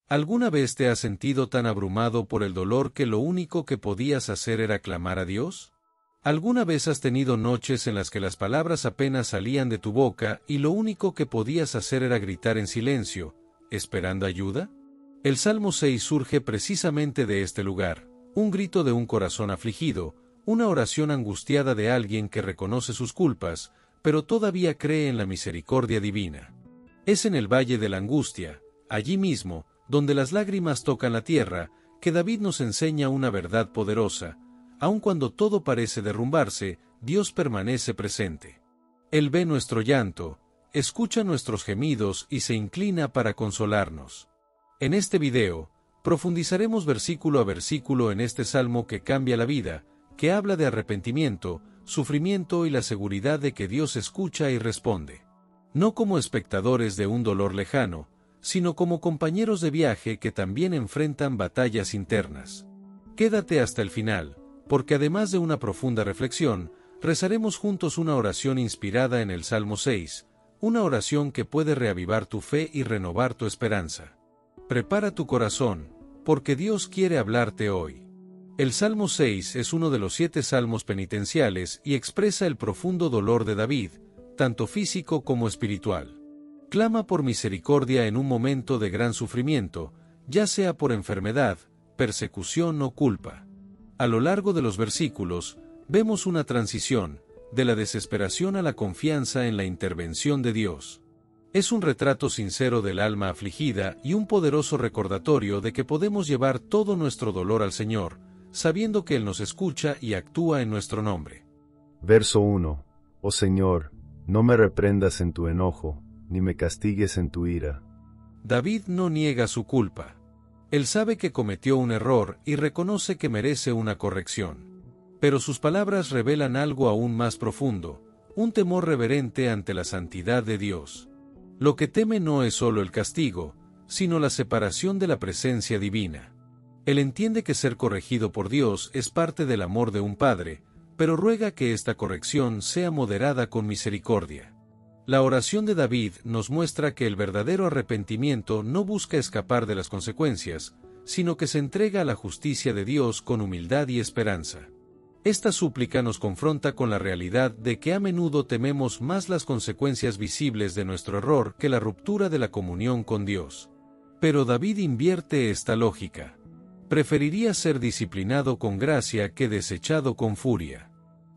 ¿Alguna vez te has sentido tan abrumado por el dolor que lo único que podías hacer era clamar a Dios? ¿Alguna vez has tenido noches en las que las palabras apenas salían de tu boca y lo único que podías hacer era gritar en silencio, esperando ayuda? El Salmo 6 surge precisamente de este lugar, un grito de un corazón afligido, una oración angustiada de alguien que reconoce sus culpas, pero todavía cree en la misericordia divina. Es en el valle de la angustia, allí mismo, donde las lágrimas tocan la tierra, que David nos enseña una verdad poderosa. Aun cuando todo parece derrumbarse, Dios permanece presente. Él ve nuestro llanto, escucha nuestros gemidos y se inclina para consolarnos. En este video, profundizaremos versículo a versículo en este salmo que cambia la vida, que habla de arrepentimiento, sufrimiento y la seguridad de que Dios escucha y responde. No como espectadores de un dolor lejano, sino como compañeros de viaje que también enfrentan batallas internas. Quédate hasta el final, porque además de una profunda reflexión, rezaremos juntos una oración inspirada en el Salmo 6, una oración que puede reavivar tu fe y renovar tu esperanza. Prepara tu corazón, porque Dios quiere hablarte hoy. El Salmo 6 es uno de los 7 salmos penitenciales y expresa el profundo dolor de David, tanto físico como espiritual. Clama por misericordia en un momento de gran sufrimiento, ya sea por enfermedad, persecución o culpa. A lo largo de los versículos, vemos una transición, de la desesperación a la confianza en la intervención de Dios. Es un retrato sincero del alma afligida y un poderoso recordatorio de que podemos llevar todo nuestro dolor al Señor, sabiendo que Él nos escucha y actúa en nuestro nombre. Verso 1. Oh Señor, no me reprendas en tu enojo, ni me castigues en tu ira. David no niega su culpa. Él sabe que cometió un error y reconoce que merece una corrección. Pero sus palabras revelan algo aún más profundo, un temor reverente ante la santidad de Dios. Lo que teme no es solo el castigo, sino la separación de la presencia divina. Él entiende que ser corregido por Dios es parte del amor de un padre, pero ruega que esta corrección sea moderada con misericordia. La oración de David nos muestra que el verdadero arrepentimiento no busca escapar de las consecuencias, sino que se entrega a la justicia de Dios con humildad y esperanza. Esta súplica nos confronta con la realidad de que a menudo tememos más las consecuencias visibles de nuestro error que la ruptura de la comunión con Dios. Pero David invierte esta lógica. Preferiría ser disciplinado con gracia que desechado con furia.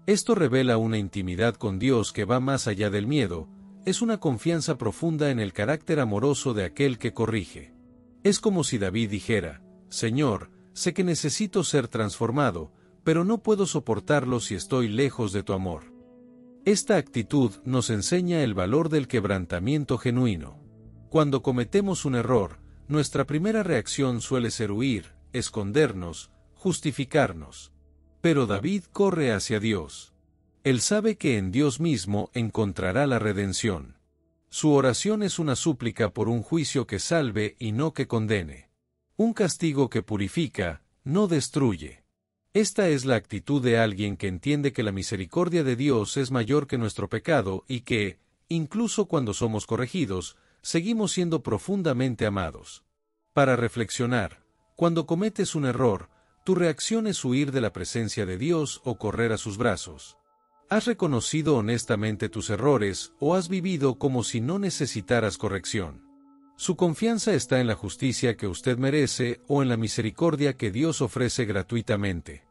Esto revela una intimidad con Dios que va más allá del miedo. Es una confianza profunda en el carácter amoroso de aquel que corrige. Es como si David dijera, Señor, sé que necesito ser transformado, pero no puedo soportarlo si estoy lejos de tu amor. Esta actitud nos enseña el valor del quebrantamiento genuino. Cuando cometemos un error, nuestra primera reacción suele ser huir, escondernos, justificarnos. Pero David corre hacia Dios. Él sabe que en Dios mismo encontrará la redención. Su oración es una súplica por un juicio que salve y no que condene. Un castigo que purifica, no destruye. Esta es la actitud de alguien que entiende que la misericordia de Dios es mayor que nuestro pecado y que, incluso cuando somos corregidos, seguimos siendo profundamente amados. Para reflexionar, cuando cometes un error, tu reacción es huir de la presencia de Dios o correr a sus brazos. ¿Has reconocido honestamente tus errores o has vivido como si no necesitaras corrección? Su confianza está en la justicia que usted merece o en la misericordia que Dios ofrece gratuitamente.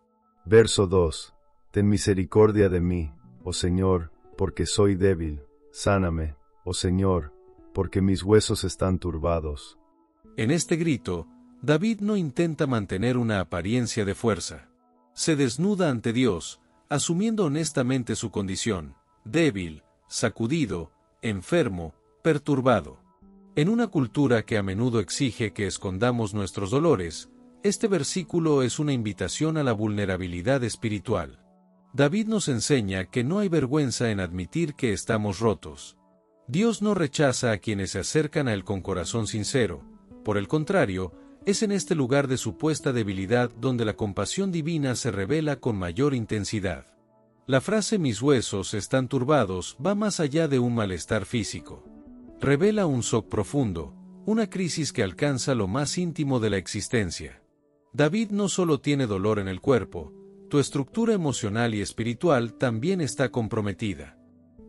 Verso 2. Ten misericordia de mí, oh Señor, porque soy débil. Sáname, oh Señor, porque mis huesos están turbados. En este grito, David no intenta mantener una apariencia de fuerza. Se desnuda ante Dios, asumiendo honestamente su condición, débil, sacudido, enfermo, perturbado. En una cultura que a menudo exige que escondamos nuestros dolores, este versículo es una invitación a la vulnerabilidad espiritual. David nos enseña que no hay vergüenza en admitir que estamos rotos. Dios no rechaza a quienes se acercan a Él con corazón sincero. Por el contrario, es en este lugar de supuesta debilidad donde la compasión divina se revela con mayor intensidad. La frase mis huesos están turbados va más allá de un malestar físico. Revela un shock profundo, una crisis que alcanza lo más íntimo de la existencia. David no solo tiene dolor en el cuerpo, tu estructura emocional y espiritual también está comprometida.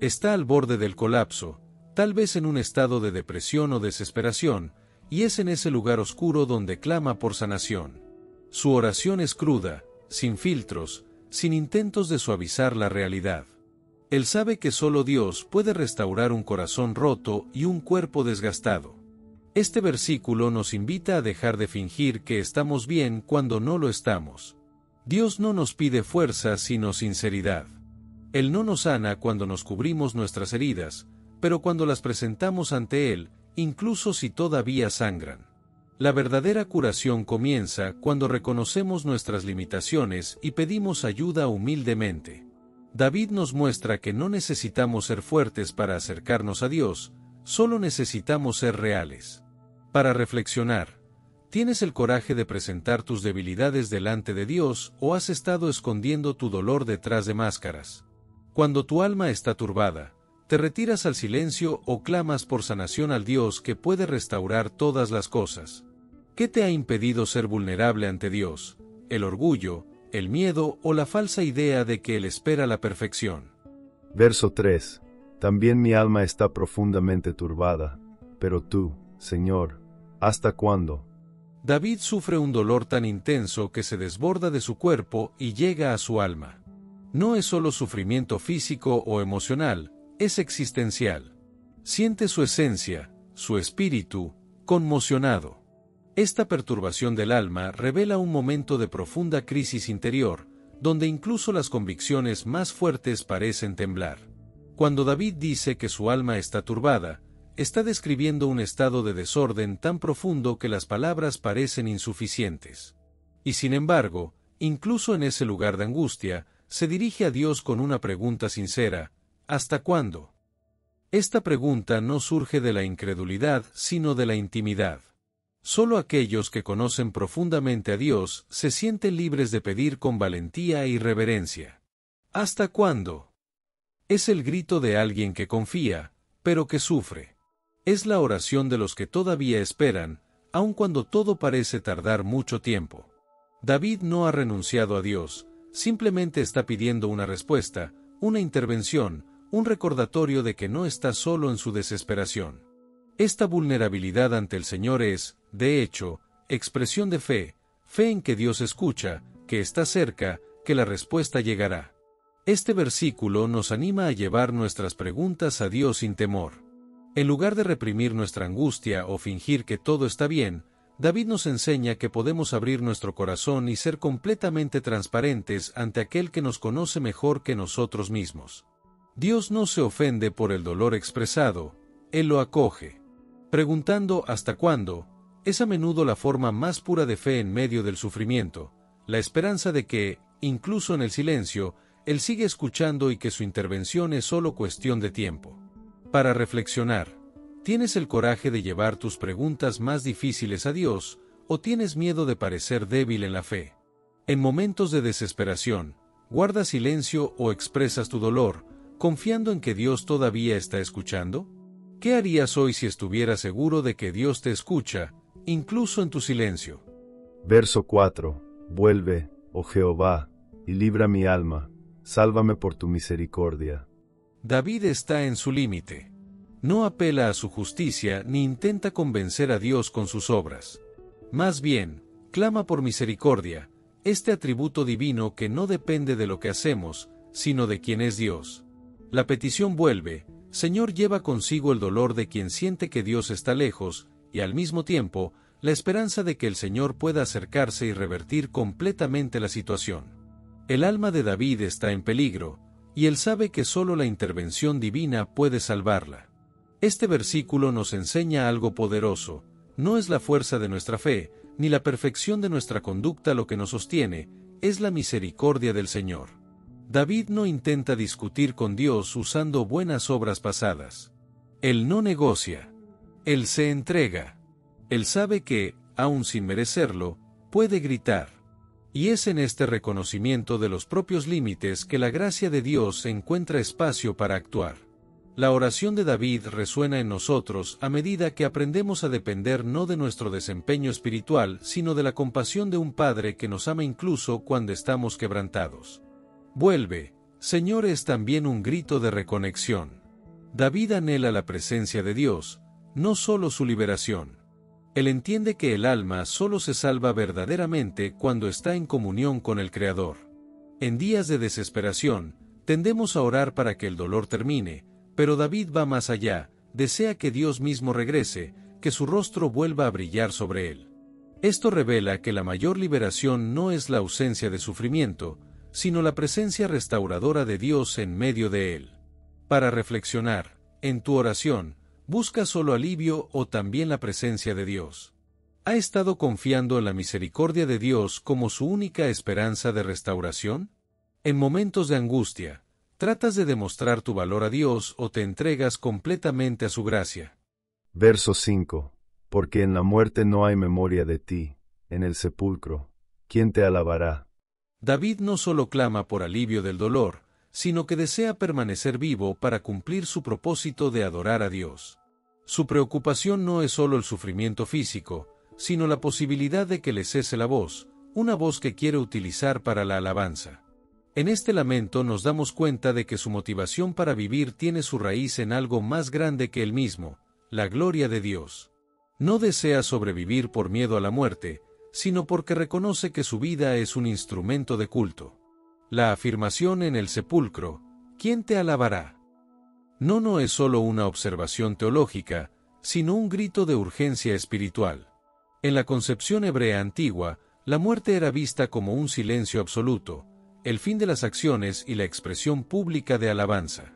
Está al borde del colapso, tal vez en un estado de depresión o desesperación, y es en ese lugar oscuro donde clama por sanación. Su oración es cruda, sin filtros, sin intentos de suavizar la realidad. Él sabe que solo Dios puede restaurar un corazón roto y un cuerpo desgastado. Este versículo nos invita a dejar de fingir que estamos bien cuando no lo estamos. Dios no nos pide fuerza sino sinceridad. Él no nos sana cuando nos cubrimos nuestras heridas, pero cuando las presentamos ante Él, incluso si todavía sangran. La verdadera curación comienza cuando reconocemos nuestras limitaciones y pedimos ayuda humildemente. David nos muestra que no necesitamos ser fuertes para acercarnos a Dios, solo necesitamos ser reales. Para reflexionar, ¿tienes el coraje de presentar tus debilidades delante de Dios o has estado escondiendo tu dolor detrás de máscaras? Cuando tu alma está turbada, ¿te retiras al silencio o clamas por sanación al Dios que puede restaurar todas las cosas? ¿Qué te ha impedido ser vulnerable ante Dios? ¿El orgullo, el miedo o la falsa idea de que Él espera la perfección? Verso 3. También mi alma está profundamente turbada. Pero tú, Señor, ¿hasta cuándo? David sufre un dolor tan intenso que se desborda de su cuerpo y llega a su alma. No es solo sufrimiento físico o emocional, es existencial. Siente su esencia, su espíritu, conmocionado. Esta perturbación del alma revela un momento de profunda crisis interior, donde incluso las convicciones más fuertes parecen temblar. Cuando David dice que su alma está turbada, está describiendo un estado de desorden tan profundo que las palabras parecen insuficientes. Y sin embargo, incluso en ese lugar de angustia, se dirige a Dios con una pregunta sincera: ¿hasta cuándo? Esta pregunta no surge de la incredulidad, sino de la intimidad. Solo aquellos que conocen profundamente a Dios se sienten libres de pedir con valentía y reverencia. ¿Hasta cuándo? Es el grito de alguien que confía, pero que sufre. Es la oración de los que todavía esperan, aun cuando todo parece tardar mucho tiempo. David no ha renunciado a Dios, simplemente está pidiendo una respuesta, una intervención, un recordatorio de que no está solo en su desesperación. Esta vulnerabilidad ante el Señor es, de hecho, expresión de fe, fe en que Dios escucha, que está cerca, que la respuesta llegará. Este versículo nos anima a llevar nuestras preguntas a Dios sin temor. En lugar de reprimir nuestra angustia o fingir que todo está bien, David nos enseña que podemos abrir nuestro corazón y ser completamente transparentes ante aquel que nos conoce mejor que nosotros mismos. Dios no se ofende por el dolor expresado, Él lo acoge. Preguntando ¿hasta cuándo? Es a menudo la forma más pura de fe en medio del sufrimiento, la esperanza de que, incluso en el silencio, Él sigue escuchando y que su intervención es solo cuestión de tiempo. Para reflexionar, ¿tienes el coraje de llevar tus preguntas más difíciles a Dios, o tienes miedo de parecer débil en la fe? En momentos de desesperación, ¿guardas silencio o expresas tu dolor, confiando en que Dios todavía está escuchando? ¿Qué harías hoy si estuvieras seguro de que Dios te escucha, incluso en tu silencio? Verso 4. Vuelve, oh Jehová, y libra mi alma, sálvame por tu misericordia. David está en su límite. No apela a su justicia ni intenta convencer a Dios con sus obras. Más bien, clama por misericordia, este atributo divino que no depende de lo que hacemos, sino de quién es Dios. La petición vuelve, Señor, lleva consigo el dolor de quien siente que Dios está lejos, y al mismo tiempo, la esperanza de que el Señor pueda acercarse y revertir completamente la situación. El alma de David está en peligro, y él sabe que solo la intervención divina puede salvarla. Este versículo nos enseña algo poderoso: no es la fuerza de nuestra fe, ni la perfección de nuestra conducta lo que nos sostiene, es la misericordia del Señor. David no intenta discutir con Dios usando buenas obras pasadas. Él no negocia. Él se entrega. Él sabe que, aun sin merecerlo, puede gritar. Y es en este reconocimiento de los propios límites que la gracia de Dios encuentra espacio para actuar. La oración de David resuena en nosotros a medida que aprendemos a depender no de nuestro desempeño espiritual, sino de la compasión de un Padre que nos ama incluso cuando estamos quebrantados. Vuelve, Señor, es también un grito de reconexión. David anhela la presencia de Dios, no solo su liberación. Él entiende que el alma solo se salva verdaderamente cuando está en comunión con el Creador. En días de desesperación, tendemos a orar para que el dolor termine, pero David va más allá, desea que Dios mismo regrese, que su rostro vuelva a brillar sobre él. Esto revela que la mayor liberación no es la ausencia de sufrimiento, sino la presencia restauradora de Dios en medio de él. Para reflexionar, en tu oración, ¿buscas solo alivio o también la presencia de Dios? ¿Ha estado confiando en la misericordia de Dios como su única esperanza de restauración? En momentos de angustia, ¿tratas de demostrar tu valor a Dios o te entregas completamente a su gracia? Verso 5. Porque en la muerte no hay memoria de ti, en el sepulcro, ¿quién te alabará? David no solo clama por alivio del dolor, sino que desea permanecer vivo para cumplir su propósito de adorar a Dios. Su preocupación no es solo el sufrimiento físico, sino la posibilidad de que le cese la voz, una voz que quiere utilizar para la alabanza. En este lamento nos damos cuenta de que su motivación para vivir tiene su raíz en algo más grande que él mismo, la gloria de Dios. No desea sobrevivir por miedo a la muerte, sino porque reconoce que su vida es un instrumento de culto. La afirmación en el sepulcro, ¿quién te alabará? No es solo una observación teológica, sino un grito de urgencia espiritual. En la concepción hebrea antigua, la muerte era vista como un silencio absoluto, el fin de las acciones y la expresión pública de alabanza.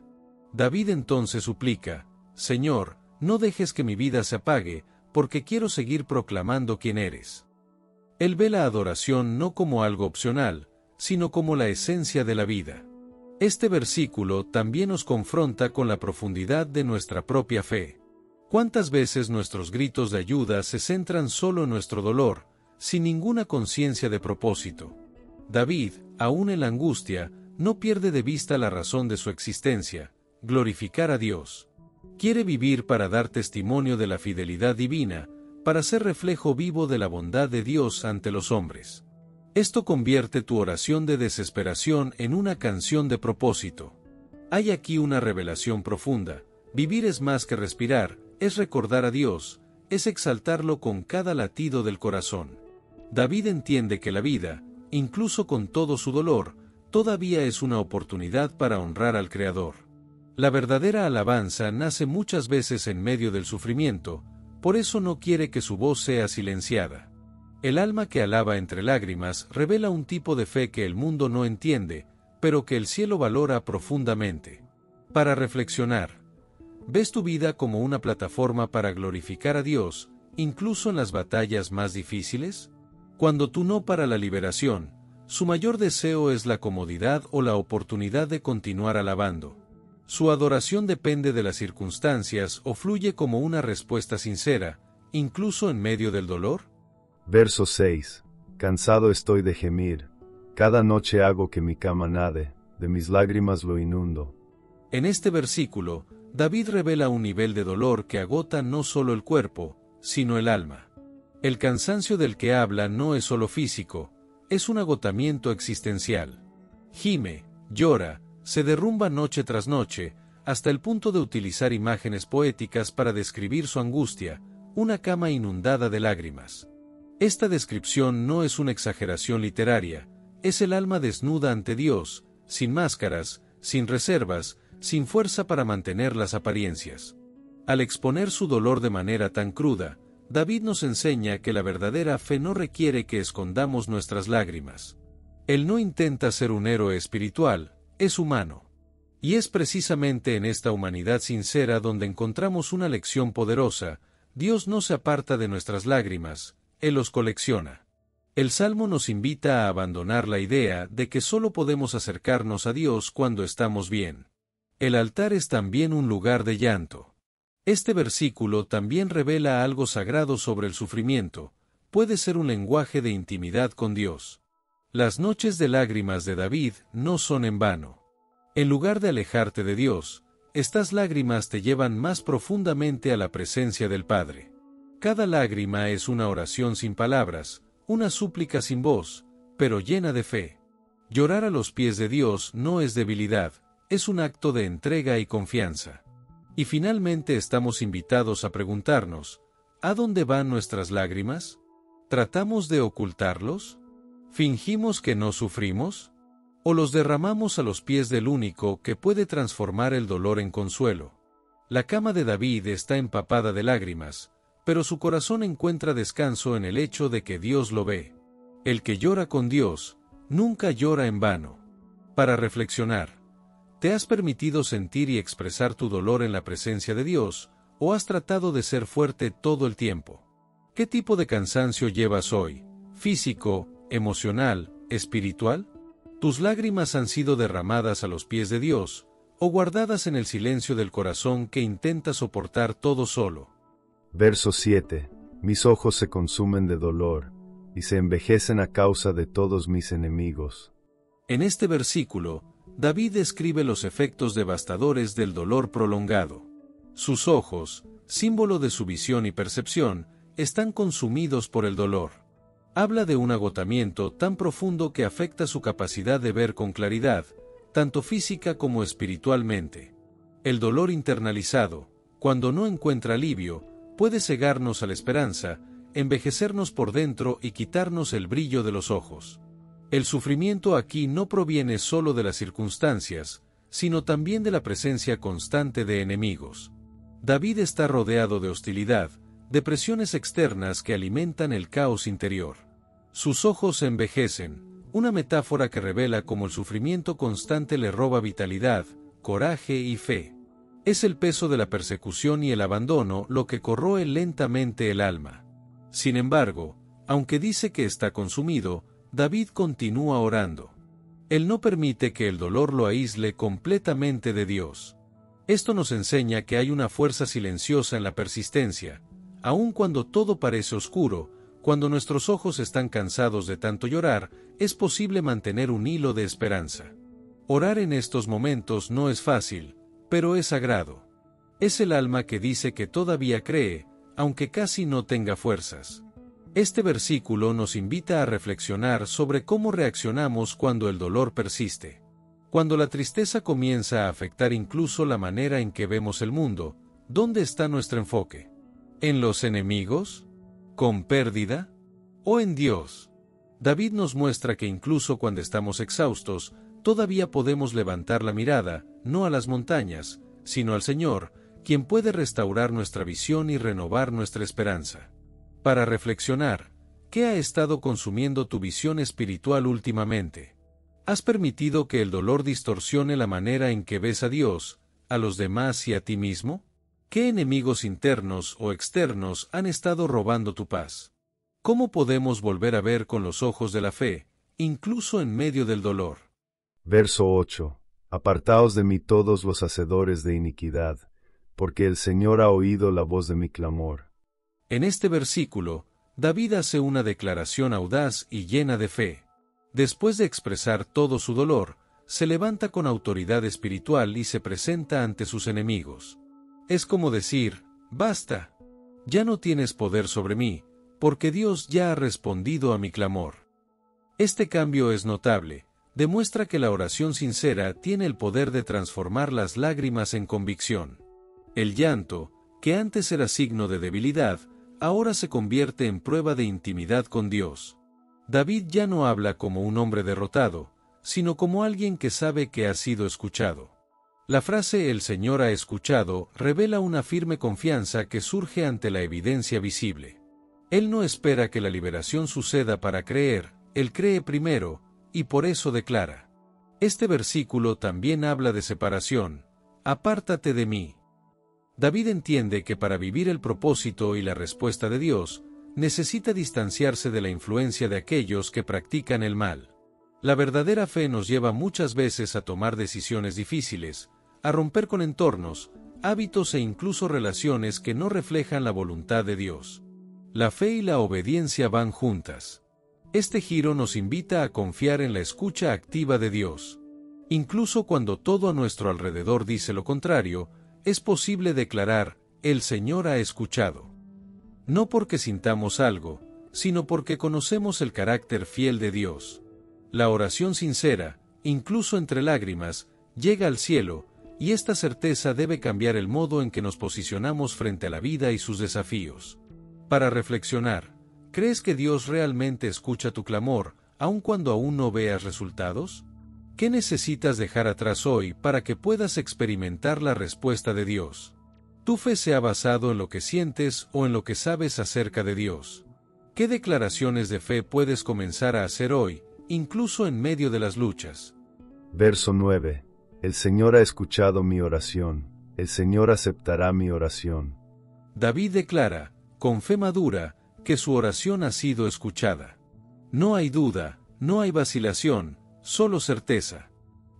David entonces suplica, Señor, no dejes que mi vida se apague, porque quiero seguir proclamando quién eres. Él ve la adoración no como algo opcional, sino como la esencia de la vida. Este versículo también nos confronta con la profundidad de nuestra propia fe. ¿Cuántas veces nuestros gritos de ayuda se centran solo en nuestro dolor, sin ninguna conciencia de propósito? David, aún en la angustia, no pierde de vista la razón de su existencia, glorificar a Dios. Quiere vivir para dar testimonio de la fidelidad divina, para ser reflejo vivo de la bondad de Dios ante los hombres. Esto convierte tu oración de desesperación en una canción de propósito. Hay aquí una revelación profunda. Vivir es más que respirar, es recordar a Dios, es exaltarlo con cada latido del corazón. David entiende que la vida, incluso con todo su dolor, todavía es una oportunidad para honrar al Creador. La verdadera alabanza nace muchas veces en medio del sufrimiento, por eso no quiere que su voz sea silenciada. El alma que alaba entre lágrimas revela un tipo de fe que el mundo no entiende, pero que el cielo valora profundamente. Para reflexionar, ¿ves tu vida como una plataforma para glorificar a Dios, incluso en las batallas más difíciles? Cuando tú no para la liberación, su mayor deseo es la comodidad o la oportunidad de continuar alabando. Su adoración depende de las circunstancias o fluye como una respuesta sincera, incluso en medio del dolor. Verso 6. Cansado estoy de gemir. Cada noche hago que mi cama nade, de mis lágrimas lo inundo. En este versículo, David revela un nivel de dolor que agota no solo el cuerpo, sino el alma. El cansancio del que habla no es solo físico, es un agotamiento existencial. Gime, llora, se derrumba noche tras noche, hasta el punto de utilizar imágenes poéticas para describir su angustia, una cama inundada de lágrimas. Esta descripción no es una exageración literaria, es el alma desnuda ante Dios, sin máscaras, sin reservas, sin fuerza para mantener las apariencias. Al exponer su dolor de manera tan cruda, David nos enseña que la verdadera fe no requiere que escondamos nuestras lágrimas. Él no intenta ser un héroe espiritual, es humano. Y es precisamente en esta humanidad sincera donde encontramos una lección poderosa. Dios no se aparta de nuestras lágrimas, Él los colecciona. El Salmo nos invita a abandonar la idea de que solo podemos acercarnos a Dios cuando estamos bien. El altar es también un lugar de llanto. Este versículo también revela algo sagrado sobre el sufrimiento, puede ser un lenguaje de intimidad con Dios. Las noches de lágrimas de David no son en vano. En lugar de alejarte de Dios, Estas lágrimas te llevan más profundamente a la presencia del Padre. Cada lágrima es una oración sin palabras, una súplica sin voz, pero llena de fe. Llorar a los pies de Dios no es debilidad, es un acto de entrega y confianza. Y finalmente estamos invitados a preguntarnos, ¿a dónde van nuestras lágrimas? ¿Tratamos de ocultarlos? ¿Fingimos que no sufrimos? ¿O los derramamos a los pies del único que puede transformar el dolor en consuelo? La cama de David está empapada de lágrimas, pero su corazón encuentra descanso en el hecho de que Dios lo ve. El que llora con Dios, nunca llora en vano. Para reflexionar, ¿te has permitido sentir y expresar tu dolor en la presencia de Dios, o has tratado de ser fuerte todo el tiempo? ¿Qué tipo de cansancio llevas hoy? ¿Físico, emocional, espiritual? ¿Tus lágrimas han sido derramadas a los pies de Dios, o guardadas en el silencio del corazón que intenta soportar todo solo? Verso 7. Mis ojos se consumen de dolor, y se envejecen a causa de todos mis enemigos. En este versículo, David describe los efectos devastadores del dolor prolongado. Sus ojos, símbolo de su visión y percepción, están consumidos por el dolor. Habla de un agotamiento tan profundo que afecta su capacidad de ver con claridad, tanto física como espiritualmente. El dolor internalizado, cuando no encuentra alivio, puede cegarnos a la esperanza, envejecernos por dentro y quitarnos el brillo de los ojos. El sufrimiento aquí no proviene solo de las circunstancias, sino también de la presencia constante de enemigos. David está rodeado de hostilidad, de presiones externas que alimentan el caos interior. Sus ojos se envejecen, una metáfora que revela cómo el sufrimiento constante le roba vitalidad, coraje y fe. Es el peso de la persecución y el abandono lo que corroe lentamente el alma. Sin embargo, aunque dice que está consumido, David continúa orando. Él no permite que el dolor lo aísle completamente de Dios. Esto nos enseña que hay una fuerza silenciosa en la persistencia, aun cuando todo parece oscuro. Cuando nuestros ojos están cansados de tanto llorar, es posible mantener un hilo de esperanza. Orar en estos momentos no es fácil, pero es sagrado. Es el alma que dice que todavía cree, aunque casi no tenga fuerzas. Este versículo nos invita a reflexionar sobre cómo reaccionamos cuando el dolor persiste. Cuando la tristeza comienza a afectar incluso la manera en que vemos el mundo, ¿dónde está nuestro enfoque? ¿En los enemigos? ¿Con pérdida? ¿O en Dios? David nos muestra que incluso cuando estamos exhaustos, todavía podemos levantar la mirada, no a las montañas, sino al Señor, quien puede restaurar nuestra visión y renovar nuestra esperanza. Para reflexionar, ¿qué ha estado consumiendo tu visión espiritual últimamente? ¿Has permitido que el dolor distorsione la manera en que ves a Dios, a los demás y a ti mismo? ¿Qué enemigos internos o externos han estado robando tu paz? ¿Cómo podemos volver a ver con los ojos de la fe, incluso en medio del dolor? Verso 8. Apartaos de mí todos los hacedores de iniquidad, porque el Señor ha oído la voz de mi clamor. En este versículo, David hace una declaración audaz y llena de fe. Después de expresar todo su dolor, se levanta con autoridad espiritual y se presenta ante sus enemigos. Es como decir, basta, ya no tienes poder sobre mí, porque Dios ya ha respondido a mi clamor. Este cambio es notable, demuestra que la oración sincera tiene el poder de transformar las lágrimas en convicción. El llanto, que antes era signo de debilidad, ahora se convierte en prueba de intimidad con Dios. David ya no habla como un hombre derrotado, sino como alguien que sabe que ha sido escuchado. La frase "el Señor ha escuchado" revela una firme confianza que surge ante la evidencia visible. Él no espera que la liberación suceda para creer, él cree primero, y por eso declara. Este versículo también habla de separación, apártate de mí. David entiende que para vivir el propósito y la respuesta de Dios, necesita distanciarse de la influencia de aquellos que practican el mal. La verdadera fe nos lleva muchas veces a tomar decisiones difíciles, a romper con entornos, hábitos e incluso relaciones que no reflejan la voluntad de Dios. La fe y la obediencia van juntas. Este giro nos invita a confiar en la escucha activa de Dios. Incluso cuando todo a nuestro alrededor dice lo contrario, es posible declarar, el Señor ha escuchado. No porque sintamos algo, sino porque conocemos el carácter fiel de Dios. La oración sincera, incluso entre lágrimas, llega al cielo, y esta certeza debe cambiar el modo en que nos posicionamos frente a la vida y sus desafíos. Para reflexionar, ¿crees que Dios realmente escucha tu clamor, aun cuando aún no veas resultados? ¿Qué necesitas dejar atrás hoy para que puedas experimentar la respuesta de Dios? ¿Tu fe se ha basado en lo que sientes o en lo que sabes acerca de Dios? ¿Qué declaraciones de fe puedes comenzar a hacer hoy, incluso en medio de las luchas? Verso 9. El Señor ha escuchado mi oración, el Señor aceptará mi oración. David declara, con fe madura, que su oración ha sido escuchada. No hay duda, no hay vacilación, solo certeza.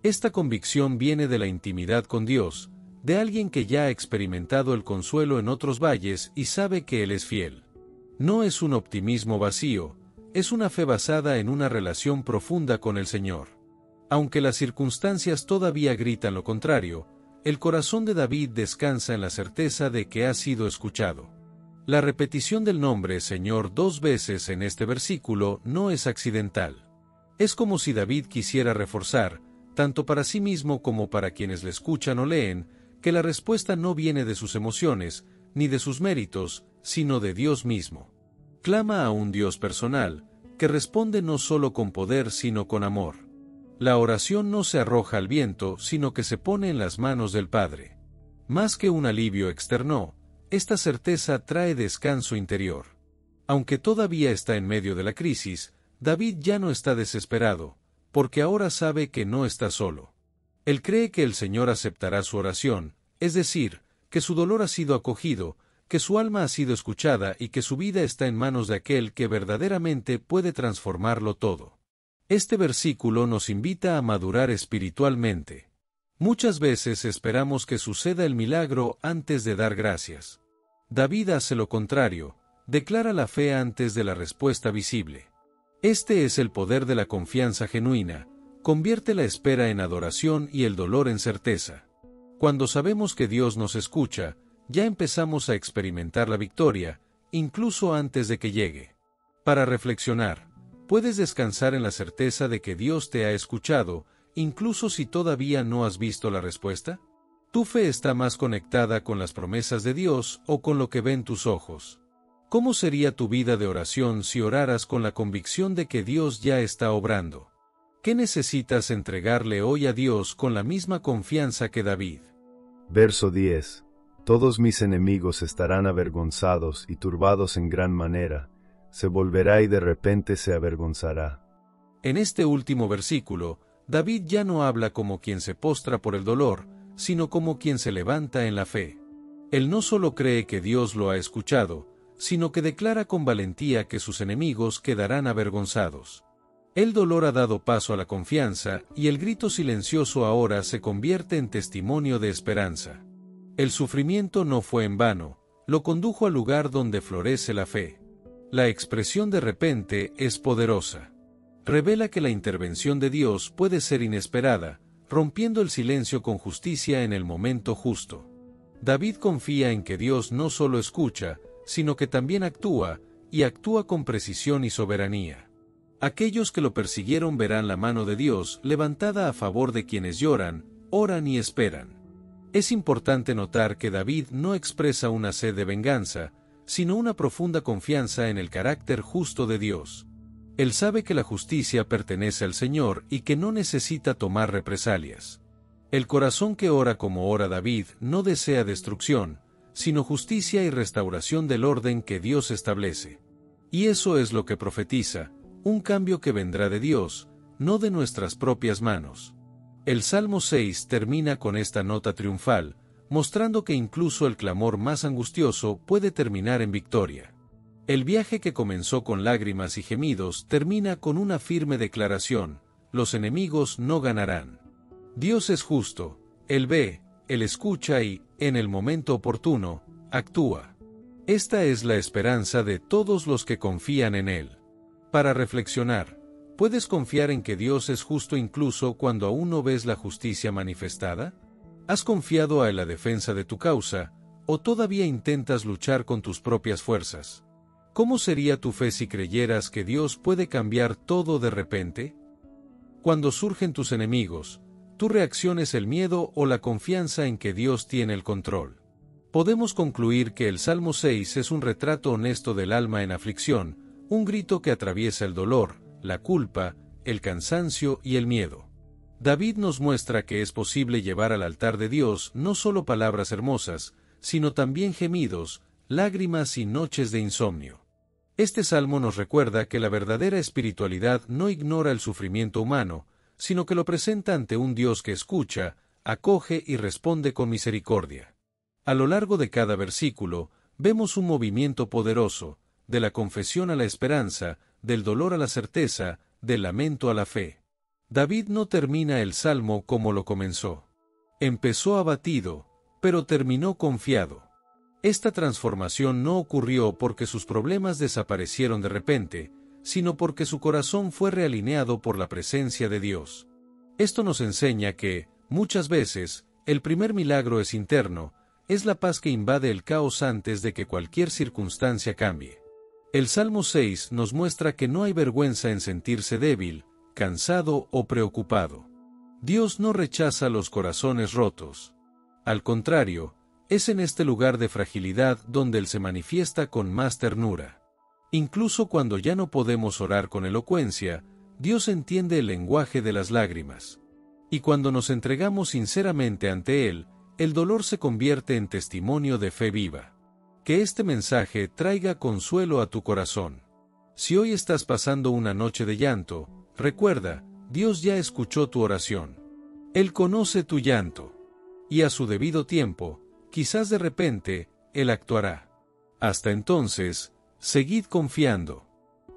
Esta convicción viene de la intimidad con Dios, de alguien que ya ha experimentado el consuelo en otros valles y sabe que Él es fiel. No es un optimismo vacío, es una fe basada en una relación profunda con el Señor. Aunque las circunstancias todavía gritan lo contrario, el corazón de David descansa en la certeza de que ha sido escuchado. La repetición del nombre Señor 2 veces en este versículo no es accidental. Es como si David quisiera reforzar, tanto para sí mismo como para quienes le escuchan o leen, que la respuesta no viene de sus emociones, ni de sus méritos, sino de Dios mismo. Clama a un Dios personal, que responde no solo con poder sino con amor. La oración no se arroja al viento, sino que se pone en las manos del Padre. Más que un alivio externo, esta certeza trae descanso interior. Aunque todavía está en medio de la crisis, David ya no está desesperado, porque ahora sabe que no está solo. Él cree que el Señor aceptará su oración, es decir, que su dolor ha sido acogido, que su alma ha sido escuchada y que su vida está en manos de aquel que verdaderamente puede transformarlo todo. Este versículo nos invita a madurar espiritualmente. Muchas veces esperamos que suceda el milagro antes de dar gracias. David hace lo contrario, declara la fe antes de la respuesta visible. Este es el poder de la confianza genuina, convierte la espera en adoración y el dolor en certeza. Cuando sabemos que Dios nos escucha, ya empezamos a experimentar la victoria, incluso antes de que llegue. Para reflexionar, puedes descansar en la certeza de que Dios te ha escuchado, incluso si todavía no has visto la respuesta. ¿Tu fe está más conectada con las promesas de Dios o con lo que ven tus ojos? ¿Cómo sería tu vida de oración si oraras con la convicción de que Dios ya está obrando? ¿Qué necesitas entregarle hoy a Dios con la misma confianza que David? Verso 10. Todos mis enemigos estarán avergonzados y turbados en gran manera. Se volverá y de repente se avergonzará. En este último versículo, David ya no habla como quien se postra por el dolor, sino como quien se levanta en la fe. Él no solo cree que Dios lo ha escuchado, sino que declara con valentía que sus enemigos quedarán avergonzados. El dolor ha dado paso a la confianza, y el grito silencioso ahora se convierte en testimonio de esperanza. El sufrimiento no fue en vano, lo condujo al lugar donde florece la fe. La expresión de repente es poderosa. Revela que la intervención de Dios puede ser inesperada, rompiendo el silencio con justicia en el momento justo. David confía en que Dios no solo escucha, sino que también actúa, y actúa con precisión y soberanía. Aquellos que lo persiguieron verán la mano de Dios levantada a favor de quienes lloran, oran y esperan. Es importante notar que David no expresa una sed de venganza, sino una profunda confianza en el carácter justo de Dios. Él sabe que la justicia pertenece al Señor y que no necesita tomar represalias. El corazón que ora como ora David no desea destrucción, sino justicia y restauración del orden que Dios establece. Y eso es lo que profetiza, un cambio que vendrá de Dios, no de nuestras propias manos. El Salmo 6 termina con esta nota triunfal, mostrando que incluso el clamor más angustioso puede terminar en victoria. El viaje que comenzó con lágrimas y gemidos termina con una firme declaración: los enemigos no ganarán. Dios es justo, Él ve, Él escucha y, en el momento oportuno, actúa. Esta es la esperanza de todos los que confían en Él. Para reflexionar, ¿Puedes confiar en que Dios es justo incluso cuando aún no ves la justicia manifestada? ¿Has confiado a la defensa de tu causa, o todavía intentas luchar con tus propias fuerzas? ¿Cómo sería tu fe si creyeras que Dios puede cambiar todo de repente? Cuando surgen tus enemigos, ¿tu reacción es el miedo o la confianza en que Dios tiene el control? Podemos concluir que el Salmo 6 es un retrato honesto del alma en aflicción, un grito que atraviesa el dolor, la culpa, el cansancio y el miedo. David nos muestra que es posible llevar al altar de Dios no solo palabras hermosas, sino también gemidos, lágrimas y noches de insomnio. Este salmo nos recuerda que la verdadera espiritualidad no ignora el sufrimiento humano, sino que lo presenta ante un Dios que escucha, acoge y responde con misericordia. A lo largo de cada versículo, vemos un movimiento poderoso, de la confesión a la esperanza, del dolor a la certeza, del lamento a la fe. David no termina el salmo como lo comenzó. Empezó abatido, pero terminó confiado. Esta transformación no ocurrió porque sus problemas desaparecieron de repente, sino porque su corazón fue realineado por la presencia de Dios. Esto nos enseña que, muchas veces, el primer milagro es interno, es la paz que invade el caos antes de que cualquier circunstancia cambie. El Salmo 6 nos muestra que no hay vergüenza en sentirse débil, cansado o preocupado. Dios no rechaza los corazones rotos. Al contrario, es en este lugar de fragilidad donde Él se manifiesta con más ternura. Incluso cuando ya no podemos orar con elocuencia, Dios entiende el lenguaje de las lágrimas. Y cuando nos entregamos sinceramente ante Él, el dolor se convierte en testimonio de fe viva. Que este mensaje traiga consuelo a tu corazón. Si hoy estás pasando una noche de llanto, recuerda, Dios ya escuchó tu oración. Él conoce tu llanto. Y a su debido tiempo, quizás de repente, Él actuará. Hasta entonces, seguid confiando.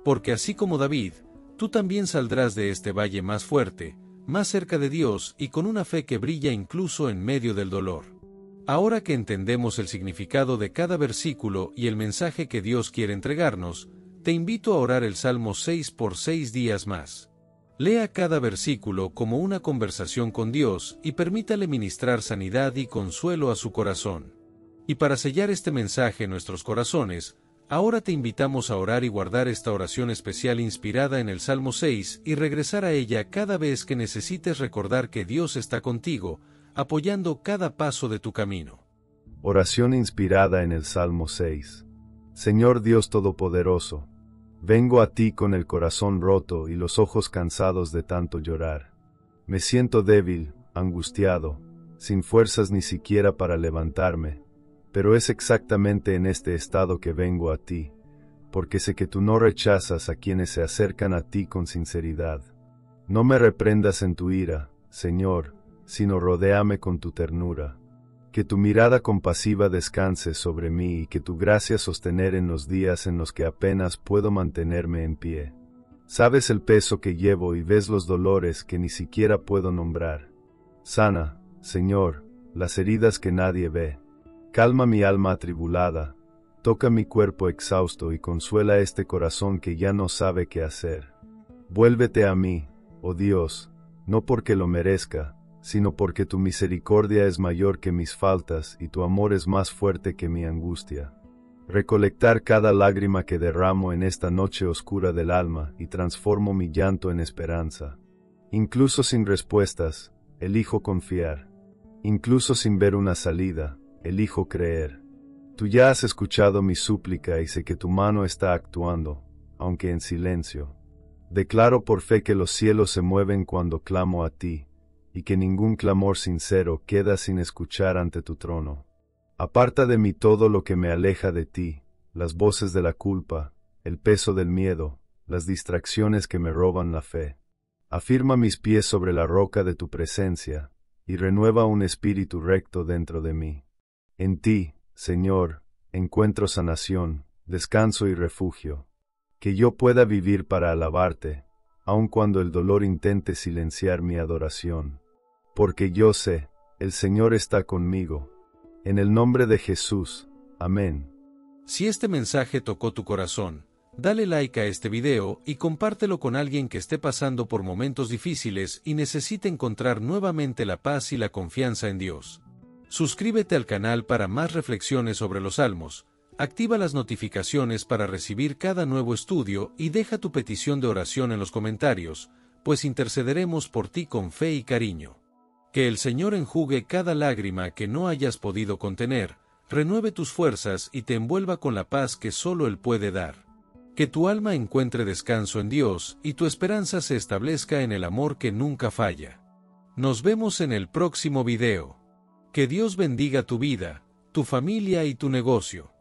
Porque así como David, tú también saldrás de este valle más fuerte, más cerca de Dios y con una fe que brilla incluso en medio del dolor. Ahora que entendemos el significado de cada versículo y el mensaje que Dios quiere entregarnos, te invito a orar el Salmo 6 por 6 días más. Lea cada versículo como una conversación con Dios y permítale ministrar sanidad y consuelo a su corazón. Y para sellar este mensaje en nuestros corazones, ahora te invitamos a orar y guardar esta oración especial inspirada en el Salmo 6 y regresar a ella cada vez que necesites recordar que Dios está contigo, apoyando cada paso de tu camino. Oración inspirada en el Salmo 6. Señor Dios Todopoderoso, vengo a ti con el corazón roto y los ojos cansados de tanto llorar. Me siento débil, angustiado, sin fuerzas ni siquiera para levantarme, pero es exactamente en este estado que vengo a ti, porque sé que tú no rechazas a quienes se acercan a ti con sinceridad. No me reprendas en tu ira, Señor, sino rodéame con tu ternura. Que tu mirada compasiva descanse sobre mí y que tu gracia sostener en los días en los que apenas puedo mantenerme en pie. Sabes el peso que llevo y ves los dolores que ni siquiera puedo nombrar. Sana, Señor, las heridas que nadie ve. Calma mi alma atribulada, toca mi cuerpo exhausto y consuela este corazón que ya no sabe qué hacer. Vuélvete a mí, oh Dios, no porque lo merezca, sino porque tu misericordia es mayor que mis faltas y tu amor es más fuerte que mi angustia. Recolectar cada lágrima que derramo en esta noche oscura del alma y transformo mi llanto en esperanza. Incluso sin respuestas, elijo confiar. Incluso sin ver una salida, elijo creer. Tú ya has escuchado mi súplica y sé que tu mano está actuando, aunque en silencio. Declaro por fe que los cielos se mueven cuando clamo a ti, y que ningún clamor sincero queda sin escuchar ante tu trono. Aparta de mí todo lo que me aleja de ti, las voces de la culpa, el peso del miedo, las distracciones que me roban la fe. Afirma mis pies sobre la roca de tu presencia, y renueva un espíritu recto dentro de mí. En ti, Señor, encuentro sanación, descanso y refugio. Que yo pueda vivir para alabarte, aun cuando el dolor intente silenciar mi adoración. Porque yo sé, el Señor está conmigo. En el nombre de Jesús. Amén. Si este mensaje tocó tu corazón, Dale like a este video y compártelo con alguien que esté pasando por momentos difíciles y necesite encontrar nuevamente la paz y la confianza en Dios. Suscríbete al canal para más reflexiones sobre los Salmos, activa las notificaciones para recibir cada nuevo estudio y deja tu petición de oración en los comentarios, pues intercederemos por ti con fe y cariño. Que el Señor enjugue cada lágrima que no hayas podido contener, renueve tus fuerzas y te envuelva con la paz que solo Él puede dar. Que tu alma encuentre descanso en Dios y tu esperanza se establezca en el amor que nunca falla. Nos vemos en el próximo video. Que Dios bendiga tu vida, tu familia y tu negocio.